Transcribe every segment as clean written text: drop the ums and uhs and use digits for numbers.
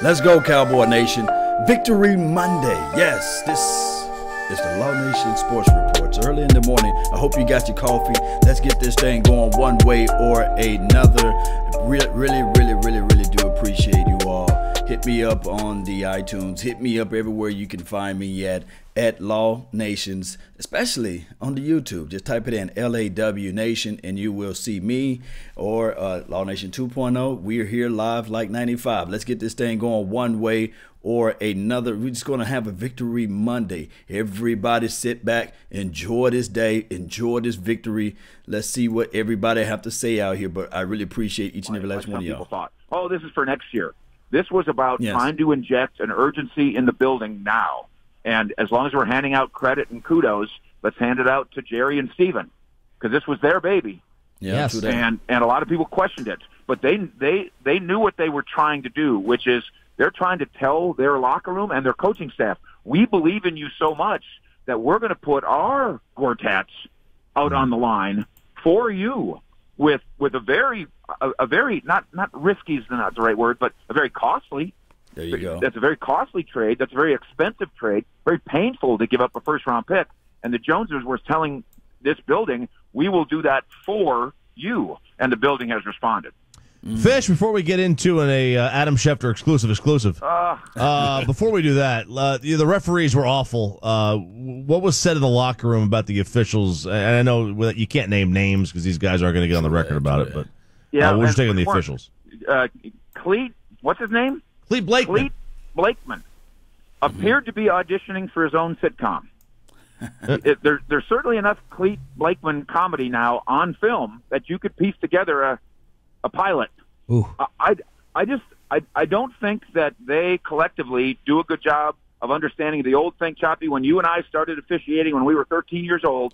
Let's go, Cowboy Nation. Victory Monday. Yes, this is the Law Nation Sports Reports. Early in the morning, I hope you got your coffee. Let's get this thing going one way or another. Really do appreciate you all. Hit me up on the iTunes. Hit me up everywhere you can find me at Law Nations, especially on the YouTube. Just type it in LAW Nation and you will see me or Law Nation 2.0. We're here live like 95. Let's get this thing going one way or another. We're just going to have a Victory Monday. Everybody sit back, enjoy this day, enjoy this victory. Let's see what everybody have to say out here. But I really appreciate each and every last one of y'all. People thought, oh, this is for next year. This was about trying to inject an urgency in the building now. And as long as we're handing out credit and kudos, let's hand it out to Jerry and Steven, because this was their baby. Yes. And a lot of people questioned it. But they knew what they were trying to do, which is they're trying to tell their locker room and their coaching staff, we believe in you so much that we're going to put our quartets out on the line for you with a very not risky is not the right word, but a very costly. There you go. That's a very costly trade. That's a very expensive trade. Very painful to give up a first-round pick. And the Joneses were telling this building, we will do that for you. And the building has responded. Fish, before we get into an Adam Schefter exclusive, before we do that, the referees were awful. What was said in the locker room about the officials? And I know that you can't name names because these guys aren't going to get on the record about it, but we're just taking the officials. Cleet, what's his name? Cleet Blakeman. Cleet Blakeman appeared to be auditioning for his own sitcom. There's certainly enough Cleet Blakeman comedy now on film that you could piece together a pilot. Ooh. I don't think that they collectively do a good job of understanding the old thing, Choppy. When you and I started officiating when we were 13 years old,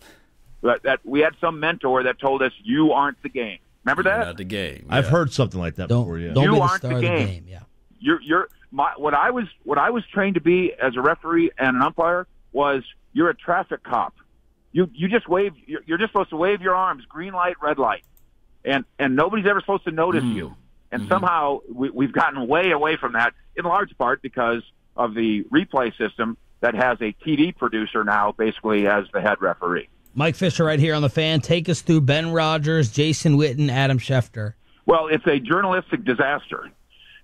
that we had some mentor that told us, you aren't the game. Remember that? Not the game. I've heard something like that before. Yeah. Don't you be the aren't star the of game. Yeah. What I was trained to be as a referee and an umpire was you're a traffic cop. You just wave. You're just supposed to wave your arms, green light, red light, and nobody's ever supposed to notice you. And somehow we've gotten way away from that, in large part because of the replay system that has a TV producer now basically as the head referee. Mike Fisher right here on the Fan. Take us through Ben Rogers, Jason Witten, Adam Schefter. Well, it's a journalistic disaster.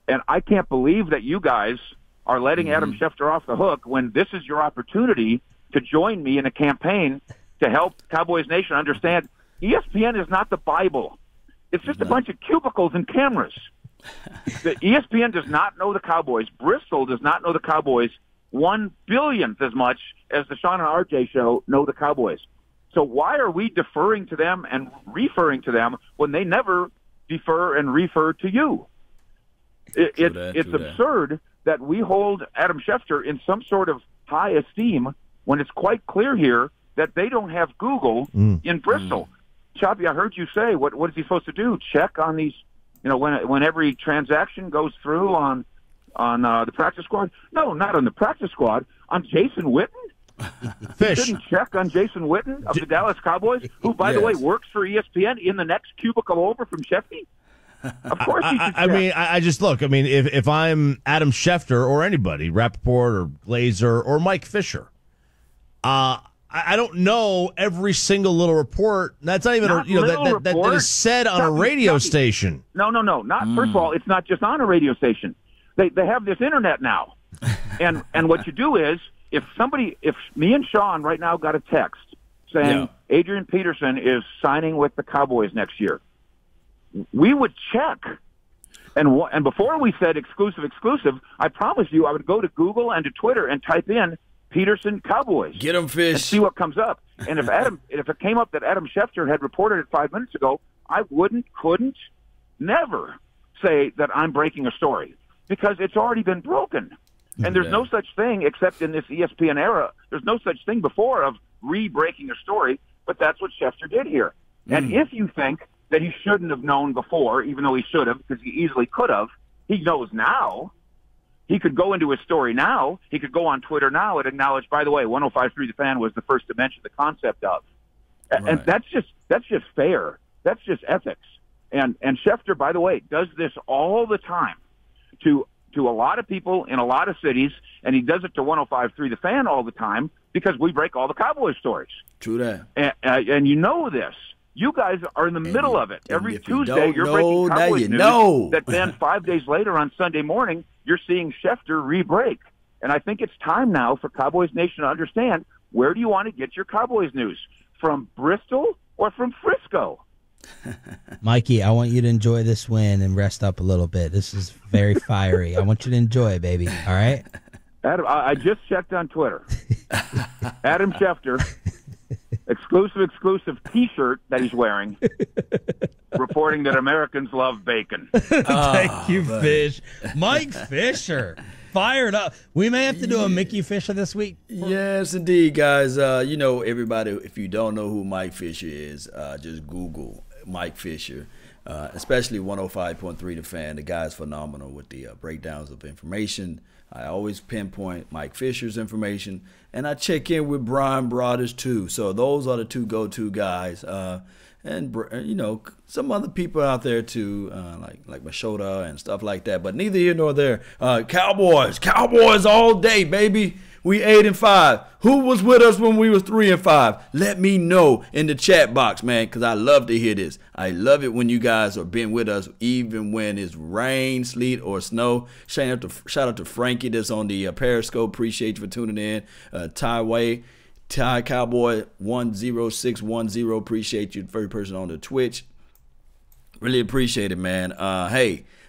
And I can't believe that you guys are letting Adam Schefter off the hook when this is your opportunity to join me in a campaign to help Cowboys Nation understand ESPN is not the Bible. It's just a bunch of cubicles and cameras. The ESPN does not know the Cowboys. Bristol does not know the Cowboys 1/billionth as much as the Sean and RJ show know the Cowboys. So why are we deferring to them and referring to them when they never defer and refer to you? It's absurd that we hold Adam Schefter in some sort of high esteem when it's quite clear here that they don't have Google in Bristol. Choppy, I heard you say, what is he supposed to do? Check on these, when every transaction goes through on the practice squad? No, not on the practice squad. On Jason Witten? Fish. He didn't check on Jason Witten of the Dallas Cowboys, who, by the way, works for ESPN in the next cubicle over from Shefty? Of course he should check. I mean, if I'm Adam Schefter or anybody, Rappaport or Glazer or Mike Fisher, I don't know every single little report. That's not even that is said on a radio station. No. First of all, it's not just on a radio station. They have this internet now, and what you do is if me and Sean right now got a text saying Adrian Peterson is signing with the Cowboys next year, we would check. And before we said exclusive, I promise you I would go to Google and to Twitter and type in Peterson Cowboys. Get them, Fish. And see what comes up. And if it came up that Adam Schefter had reported it 5 minutes ago, I couldn't, never say that I'm breaking a story because it's already been broken. And there's no such thing except in this ESPN era. There's no such thing before of re-breaking a story, but that's what Schefter did here. And if you think that he shouldn't have known before, even though he should have, because he easily could have, he knows now. He could go into his story now. He could go on Twitter now and acknowledge, by the way, 105.3 The Fan was the first to mention the concept of. And that's just fair. That's just ethics. And Schefter, by the way, does this all the time to to a lot of people in a lot of cities, and he does it to 105.3 The Fan all the time because we break all the Cowboys stories. True that. And you know this. You guys are in the middle of it. Every Tuesday, you're breaking Cowboys news that then 5 days later on Sunday morning, you're seeing Schefter re-break. And I think it's time now for Cowboys Nation to understand, where do you want to get your Cowboys news? From Bristol or from Frisco? Mikey, I want you to enjoy this win and rest up a little bit. This is very fiery. I want you to enjoy it, baby. All right? Adam, I just checked on Twitter. Adam Schefter, exclusive T-shirt that he's wearing, reporting that Americans love bacon. Thank you, Fish. Mike Fisher, fired up. We may have to do a Mickey Fisher this week. Yes, indeed, guys. Everybody, if you don't know who Mike Fisher is, just Google Mike Fisher, especially 105.3 The Fan. The guy's phenomenal with the breakdowns of information. I always pinpoint Mike Fisher's information, and I check in with Brian Broaders too. So those are the two go-to guys, and some other people out there too, like Machota and stuff like that. But neither here nor there. Cowboys all day, baby. We 8-5. Who was with us when we was 3-5? Let me know in the chat box, man, because I love to hear this. I love it when you guys are being with us, even when it's rain, sleet, or snow. Shout out to Frankie that's on the Periscope. Appreciate you for tuning in. Ty Cowboy 10610. Appreciate you, first person on the Twitch. Really appreciate it, man.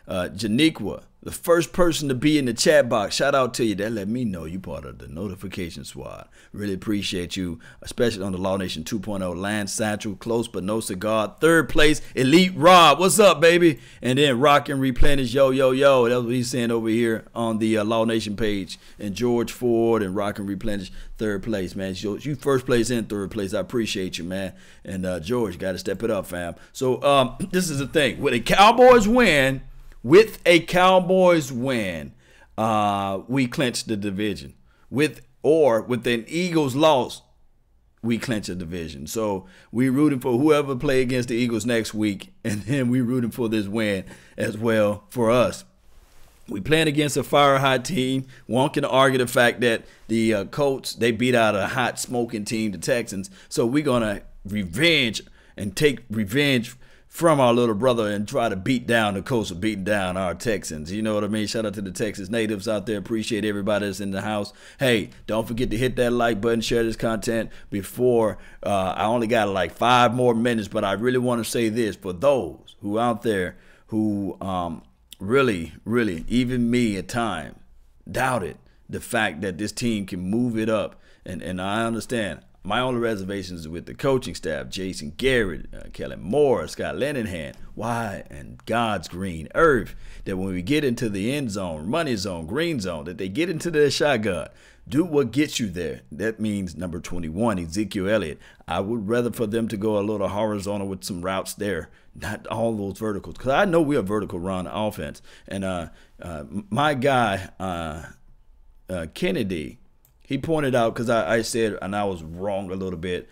Janiqua, the first person to be in the chat box, shout out to you. That let me know you part of the notification squad. Really appreciate you, especially on the Law Nation 2.0. Lance Satchel, close but no cigar. Third place, Elite Rob. What's up, baby? And then Rock and Replenish, yo. That's what he's saying over here on the Law Nation page. And George Ford and Rock and Replenish, third place, man. You first place and third place. I appreciate you, man. And George, got to step it up, fam. So this is the thing. With a Cowboys win, we clinch the division. With an Eagles loss, we clinch a division. So we rooting for whoever play against the Eagles next week, and then we rooting for this win as well for us. We playing against a fire-hot team. One can argue the fact that the Colts, they beat out a hot, smoking team, the Texans. So we're going to take revenge from our little brother and try to beat down the Colts, beating down our Texans. You know what I mean? Shout out to the Texas natives out there. Appreciate everybody that's in the house. Hey, don't forget to hit that like button, share this content before I only got like 5 more minutes, but I really want to say this for those who out there who really, even me at times, doubted the fact that this team can move it up. And I understand. My only reservations with the coaching staff, Jason Garrett, Kellen Moore, Scott Linehan, why and God's green earth, that when we get into the end zone, money zone, green zone, that they get into their shotgun, do what gets you there. That means number 21, Ezekiel Elliott. I would rather for them to go a little horizontal with some routes there, not all those verticals, because I know we're a vertical run offense. And my guy, Kennedy, he pointed out, because I said, and I was wrong a little bit,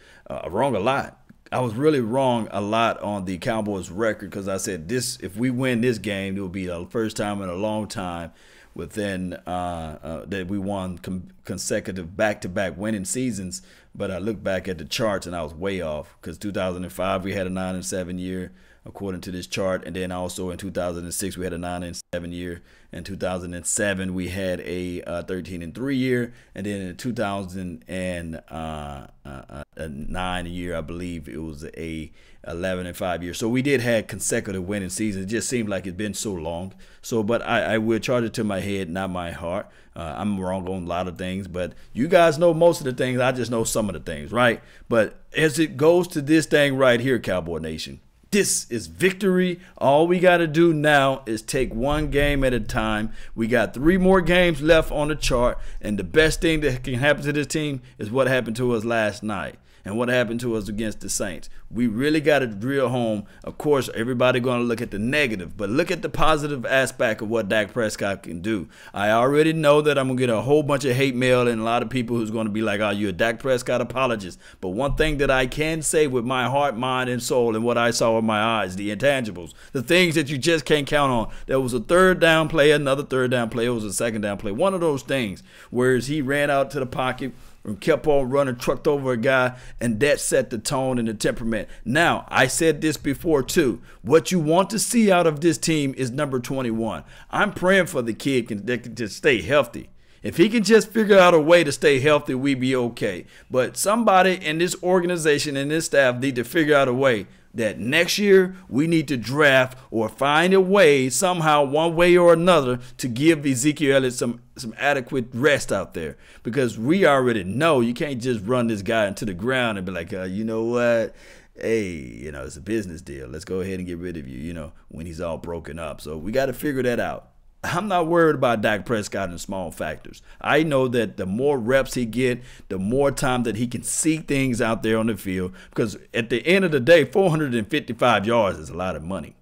wrong a lot. I was really wrong a lot on the Cowboys record, because I said if we win this game, it will be the first time in a long time within that we won consecutive back-to-back winning seasons. But I looked back at the charts and I was way off, because 2005 we had a 9-7 year according to this chart, and then also in 2006 we had a 9-7 year. In 2007 we had a 13-3 year, and then in 2009 year, I believe it was a 11-5 year. So we did have consecutive winning seasons. It just seemed like it's been so long. So, but I will charge it to my head, not my heart. I'm wrong on a lot of things, but you guys know most of the things. I just know some of the things, right? But as it goes to this thing right here, Cowboy Nation, this is victory. All we got to do now is take one game at a time. We got 3 more games left on the chart, and the best thing that can happen to this team is what happened to us last night. and what happened to us against the Saints. We really got to drill home. Of course, everybody going to look at the negative, but look at the positive aspect of what Dak Prescott can do. I already know that I'm going to get a whole bunch of hate mail and a lot of people who's going to be like, oh, you're a Dak Prescott apologist. But one thing that I can say with my heart, mind, and soul and what I saw with my eyes, the intangibles, the things that you just can't count on. There was a third down play, another third down play. It was a second down play. One of those things, whereas he ran out to the pocket and kept on running, trucked over a guy, and that set the tone and the temperament. Now, I said this before too. What you want to see out of this team is number 21. I'm praying for the kid that can just stay healthy. If he can just figure out a way to stay healthy, we be okay. But somebody in this organization and this staff need to figure out a way that next year we need to draft or find a way somehow, one way or another, to give Ezekiel Elliott some adequate rest out there. Because we already know you can't just run this guy into the ground and be like, you know what? Hey, it's a business deal. Let's go ahead and get rid of you, when he's all broken up. So we got to figure that out. I'm not worried about Dak Prescott in small factors. I know that the more reps he get, the more time that he can see things out there on the field. Because at the end of the day, 455 yards is a lot of money.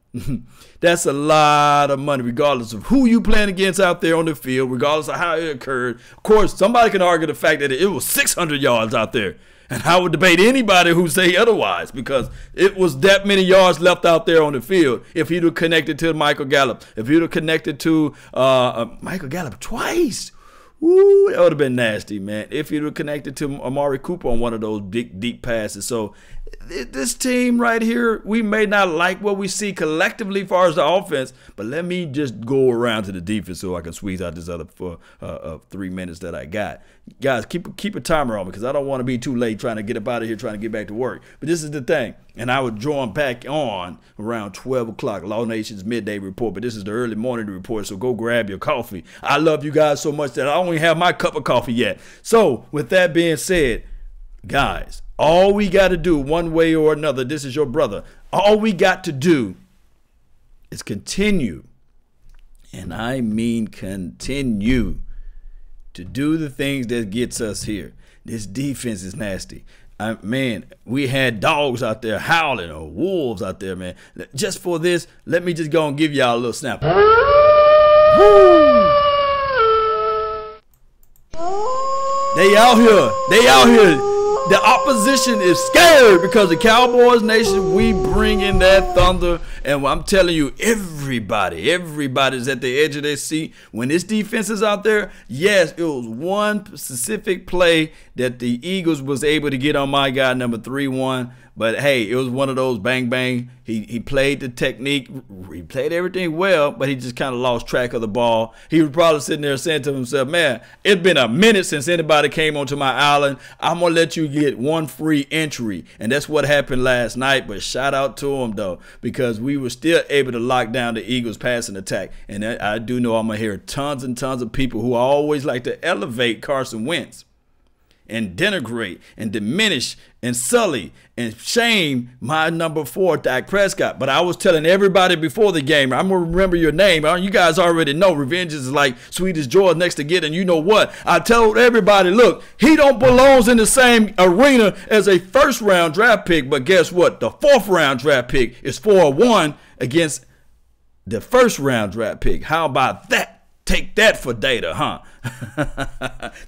That's a lot of money, regardless of who you playing against out there on the field, regardless of how it occurred. Of course, somebody can argue the fact that it was 600 yards out there. And I would debate anybody who say otherwise, because it was that many yards left out there on the field. If he'd have connected to Michael Gallup, if he'd have connected to Michael Gallup twice, ooh, that would have been nasty, man. If he'd have connected to Amari Cooper on one of those big, deep passes. So this team right here, we may not like what we see collectively as far as the offense, but let me just go around to the defense so I can squeeze out this other 3 minutes that I got. Guys, keep a timer on me because I don't want to be too late trying to get up out of here, trying to get back to work. But this is the thing, and I would join back on around 12 o'clock, Law Nation's midday report, but this is the early morning report, so go grab your coffee. I love you guys so much that I don't even have my cup of coffee yet. So with that being said, guys, all we got to do one way or another, this is your brother, all we got to do is continue, and I mean continue, to do the things that gets us here. This defense is nasty. Man, we had dogs out there howling, or wolves out there, man. Just for this, let me just go and give y'all a little snap. Woo! They out here. They out here. The opposition is scared because the Cowboys Nation, we bring in that thunder. And I'm telling you, everybody's at the edge of their seat. When this defense is out there, yes, it was one specific play that the Eagles was able to get on my guy, number 3-1. But, hey, it was one of those bang, bang. He played the technique. He played everything well, but he just kind of lost track of the ball. He was probably sitting there saying to himself, man, it's been a minute since anybody came onto my island. I'm going to let you get one free entry. And that's what happened last night. But shout out to him, though, because we were still able to lock down the Eagles' passing attack. And I do know I'm going to hear tons and tons of people who always like to elevate Carson Wentz and denigrate and diminish and sully and shame my number 4, Dak Prescott. But I was telling everybody before the game, I'm going to remember your name. You guys already know revenge is like sweet as joy next to get. And you know what? I told everybody, look, he don't belong in the same arena as a first-round draft pick. But guess what? The 4th-round draft pick is 4-1 against the first-round draft pick. How about that? Take that for data, huh?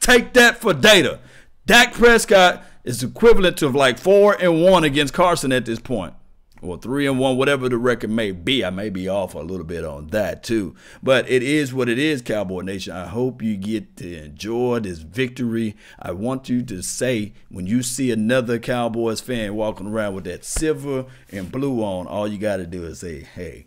Take that for data. Dak Prescott is equivalent to like 4-1 against Carson at this point, or 3-1, whatever the record may be. I may be off a little bit on that too, but it is what it is, Cowboy Nation. I hope you get to enjoy this victory. I want you to say, when you see another Cowboys fan walking around with that silver and blue on, all you got to do is say, hey,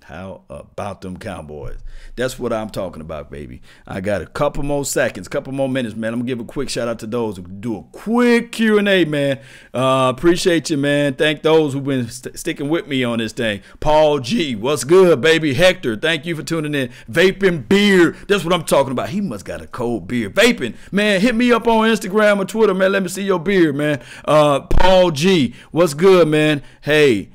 how about them Cowboys? That's what I'm talking about, baby. I got a couple more seconds, couple more minutes, man. I'm going to give a quick shout out to those who do a quick Q&A, man. Appreciate you, man. Thank those who've been sticking with me on this thing. Paul G, what's good, baby? Hector, thank you for tuning in. Vaping beer, that's what I'm talking about. He must got a cold beer. Vaping, man, hit me up on Instagram or Twitter, man. Let me see your beer, man. Paul G, what's good, man? Hey,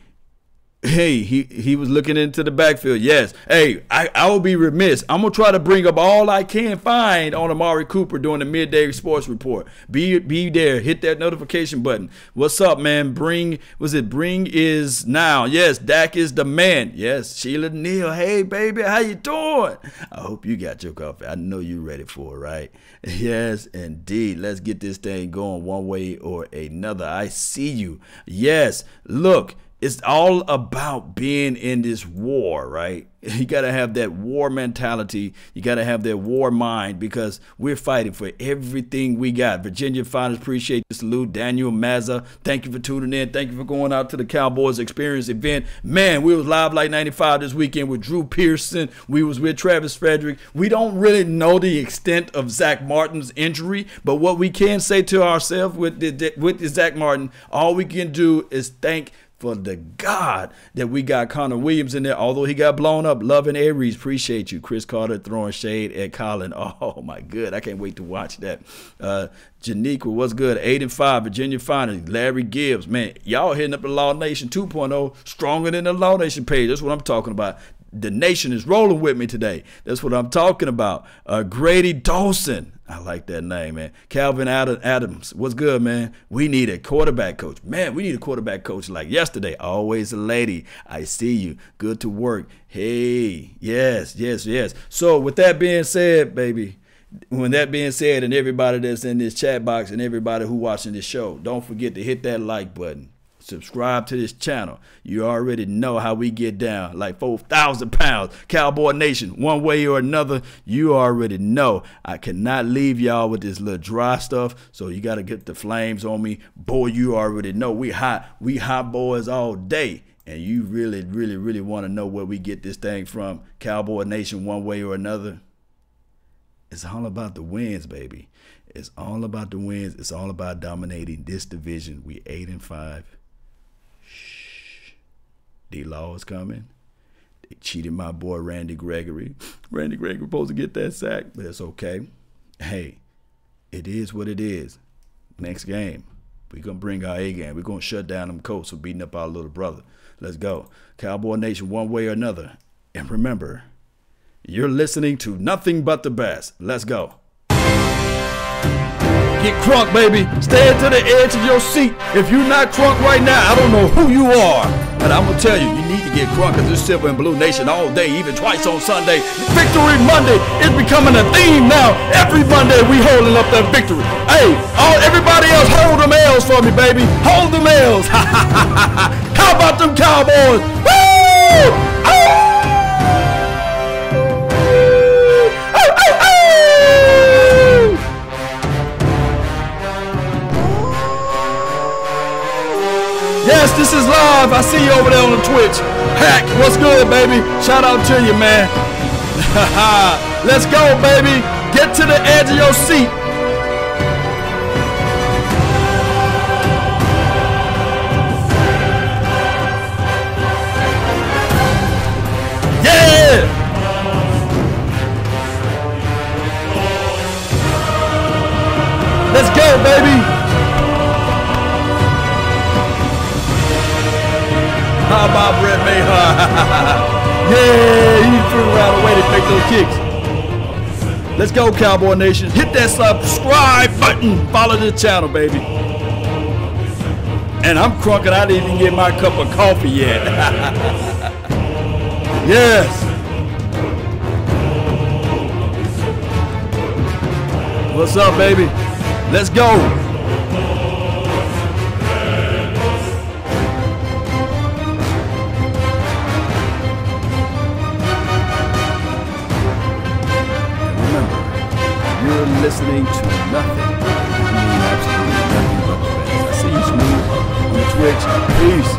Hey, he was looking into the backfield. Yes. Hey, I will be remiss. I'm going to try to bring up all I can find on Amari Cooper during the midday sports report. Be there. Hit that notification button. What's up, man? Bring is now. Yes, Dak is the man. Yes, Sheila Neal. Hey, baby, how you doing? I hope you got your coffee. I know you're ready for it, right? Yes, indeed. Let's get this thing going one way or another. I see you. Yes, look. It's all about being in this war, right? You got to have that war mentality. You got to have that war mind because we're fighting for everything we got. Virginia Finals, appreciate the salute. Daniel Mazza, thank you for tuning in. Thank you for going out to the Cowboys Experience event. Man, we was live like 95 this weekend with Drew Pearson. We was with Travis Frederick. We don't really know the extent of Zach Martin's injury, but what we can say to ourselves with Zach Martin, all we can do is thank for the God that we got Connor Williams in there, although he got blown up. Love and Aries, appreciate you. Chris Carter throwing shade at Colin. Oh, my good. I can't wait to watch that. Janiqua, what's good? 8-5, Virginia Finals. Larry Gibbs, man, y'all hitting up the Law Nation 2.0, stronger than the Law Nation page. That's what I'm talking about. The nation is rolling with me today. That's what I'm talking about. Grady Dawson. I like that name, man. Calvin Adams. What's good, man? We need a quarterback coach. Man, we need a quarterback coach like yesterday. Always a lady. I see you. Good to work. Hey, yes. So with that being said, baby, when that being said, and everybody that's in this chat box and everybody who watching this show, don't forget to hit that like button. Subscribe to this channel. You already know how we get down, like 4,000 pounds. Cowboy Nation, one way or another, you already know. I cannot leave y'all with this little dry stuff, so you got to get the flames on me. Boy, you already know we hot boys all day. And you really want to know where we get this thing from. Cowboy Nation, one way or another. It's all about the wins, baby. It's all about the wins. It's all about dominating this division. We 8-5. D-Law is coming. They cheated my boy Randy Gregory. Randy Gregory supposed to get that sack, but it's okay. Hey, it is what it is. Next game, we're going to bring our A game. We're going to shut down them Colts for beating up our little brother. Let's go. Cowboy Nation, one way or another. And remember, you're listening to nothing but the best. Let's go. Get crunk, baby. Stay to the edge of your seat. If you're not crunk right now, I don't know who you are. But I'm going to tell you, you need to get crunk because it's Silver and Blue Nation all day, even twice on Sunday. Victory Monday is becoming a theme now. Every Monday we holding up that victory. Hey, everybody else, hold them L's for me, baby. Hold them L's. How about them Cowboys? Woo! Yes, this is live. I see you over there on the Twitch. Hack, what's good, baby? Shout out to you, man. Let's go, baby. Get to the edge of your seat. Yeah! Let's go, baby. How about Brett Mayhew? Yeah, he's turning around the way to make those kicks. Let's go, Cowboy Nation. Hit that subscribe button. Follow the channel, baby. And I'm crunk and I didn't even get my cup of coffee yet. Yes. What's up, baby? Let's go. Listening to nothing. I mean, absolutely nothing but the best. I see you, Smooth, on Twitch. Peace.